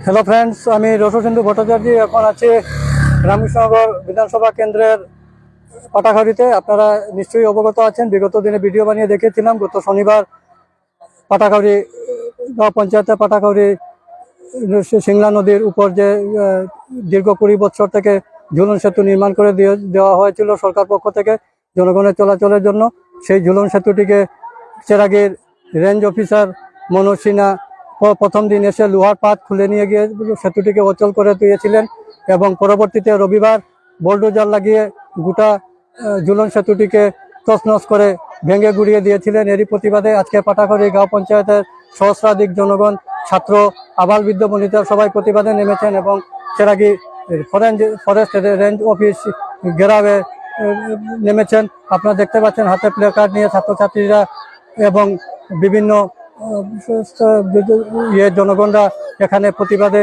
Hello friends, আমি রসসিন্ধু ভট্টাচার্য এখন আছি রামকৃষ্ণনগর বিধানসভা কেন্দ্রের পাটাখাড়িতে। আপনারা নিশ্চয়ই অবগত আছেন, বিগত দিনে ভিডিও বানিয়ে দেখেছিলাম। গত শনিবার পাটাখাড়ি গাঁও পঞ্চায়েতের পাটাখাড়ি সিংলা নদীর উপর যে দীর্ঘ 20 বছর থেকে ঝুলন সেতু নির্মাণ করে দেওয়া হয়েছিল সরকার পক্ষ থেকে জনগণের চলাচলের জন্য। সেই ঝুলন সেতুটিকে চেরাগীর রেঞ্জ অফিসার মনোজ সিনহা প্রথম দিন এসে লোহার পাত খুলে নিয়ে গিয়ে সেতুটিকে অচল করে দিয়েছিলেন এবং পরবর্তীতে রবিবার বোলডোজার লাগিয়ে গোটা ঝুলন সেতুটিকে তছনছ করে ভেঙে গুড়িয়ে দিয়েছিলেন। এরই প্রতিবাদে আজকে পাটাখাড়ি গাঁও পঞ্চায়েতের সহস্রাধিক জনগণ, ছাত্র, আবাল বৃদ্ধ বনিতা সবাই প্রতিবাদে নেমেছেন এবং চেরাগী ফরেস্ট রেঞ্জ অফিস ঘেরাওয়ে নেমেছেন। আপনারা দেখতে পাচ্ছেন হাতে প্লেকার্ড নিয়ে ছাত্রছাত্রীরা এবং বিভিন্ন জনগণরা এখানে প্রতিবাদে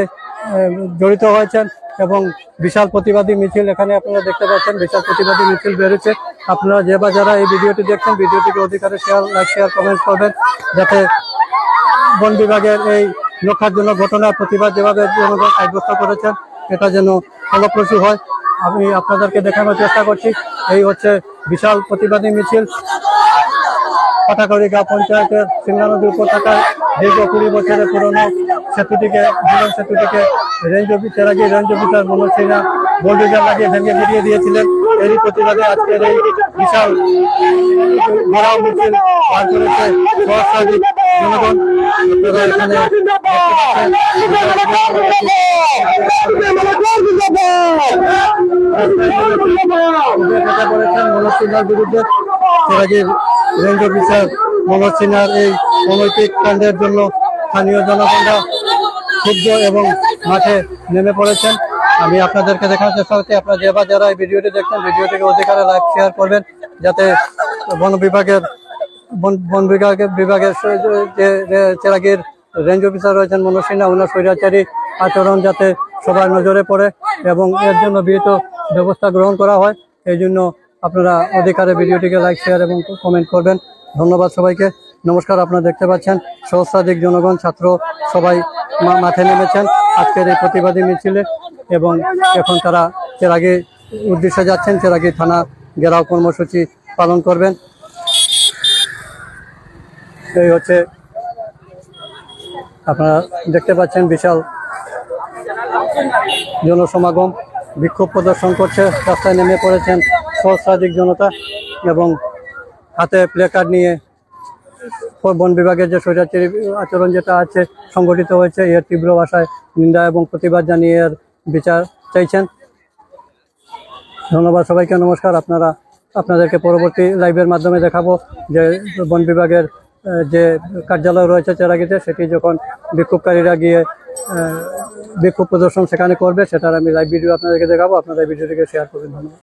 জড়িত হয়েছেন এবং বিশাল প্রতিবাদী মিছিল এখানে আপনারা দেখতে পাচ্ছেন। বিশাল প্রতিবাদী মিছিল বেরোচ্ছে। আপনারা যে বা যারা এই ভিডিওটি দেখছেন, ভিডিওটিকে অধিকারে লাইক শেয়ার কমেন্ট করবেন, যাতে বন বিভাগের এই লক্ষার্জনক ঘটনার প্রতিবাদ যেভাবে জনগণ সাব্যস্ত করেছেন এটা যেন ফলপ্রসূ হয়। আমি আপনাদেরকে দেখানোর চেষ্টা করছি। এই হচ্ছে বিশাল প্রতিবাদী মিছিল পাটাখাড়ি গাঁও পঞ্চায়েতের সিংলা নদীর উপর থাকা দীর্ঘ 20 বছরের পুরনো সেতুটিকে ঝুলন সেতুটিকে চেরাগী range officer Manoj Sinha bulldozer লাগিয়ে ভেঙে বেরিয়ে দিয়েছিলেন। এরই প্রতিবাদে আজকের এই বিশাল ঘেরাও মিছিল পার করেছে সহস্রাধিক জনগণ। আপনারা এখানে করেছেন মনোজ সিনহার বিরুদ্ধে। চেরাগীর রেঞ্জ অফিসার মনোজ সিনহার এই অনৈতিক কাণ্ডের জন্য স্থানীয় জনগণরা ক্ষুব্ধ এবং মাঠে নেমে পড়েছেন। আমি আপনাদেরকে দেখানোর চেষ্টা করছি। আপনারা যে বা যারা এই ভিডিওটি দেখছেন, ভিডিওটিকে অধিকারে লাইক শেয়ার করবেন, যাতে বন বিভাগের যে চেরাগীর রেঞ্জ অফিসার রয়েছেন মনোজ সিনহা, ওনার স্বৈরাচারী আচরণ যাতে সবার নজরে পড়ে এবং এর জন্য বিহিত ব্যবস্থা গ্রহণ করা হয়। এই জন্য আপনারা অধিকারে ভিডিওটিকে লাইক শেয়ার এবং কমেন্ট করবেন। ধন্যবাদ সবাইকে। নমস্কার। আপনারা দেখতে পাচ্ছেন সহস্রাধিক জনগণ, ছাত্র সবাই মাঠে নেমেছেন আজকের এই প্রতিবাদী মিছিলে এবং এখন তারা চেরাগী উদ্দেশ্যে যাচ্ছেন। চেরাগী থানা ঘেরাও কর্মসূচি পালন করবেন। এই হচ্ছে আপনারা দেখতে পাচ্ছেন বিশাল জনসমাগম, বিক্ষোভ প্রদর্শন করছে, রাস্তায় নেমে পড়েছেন সহস্রাধিক জনতা এবং হাতে প্লেকার্ড নিয়ে বন বিভাগের যে স্বৈরাচারী আচরণ যেটা আছে সংগঠিত হয়েছে এর তীব্র ভাষায় নিন্দা এবং প্রতিবাদ জানিয়ে এর বিচার চাইছেন। ধন্যবাদ সবাইকে। নমস্কার। আপনাদেরকে পরবর্তী লাইভের মাধ্যমে দেখাবো যে বন বিভাগের যে কার্যালয় রয়েছে চেরাগীতে, সেটি যখন বিক্ষোভকারীরা গিয়ে বিক্ষোভ প্রদর্শন সেখানে করবে, সেটার আমি লাইভ ভিডিও আপনাদেরকে দেখাবো। আপনারা এই ভিডিওটিকে শেয়ার করবেন। ধন্যবাদ।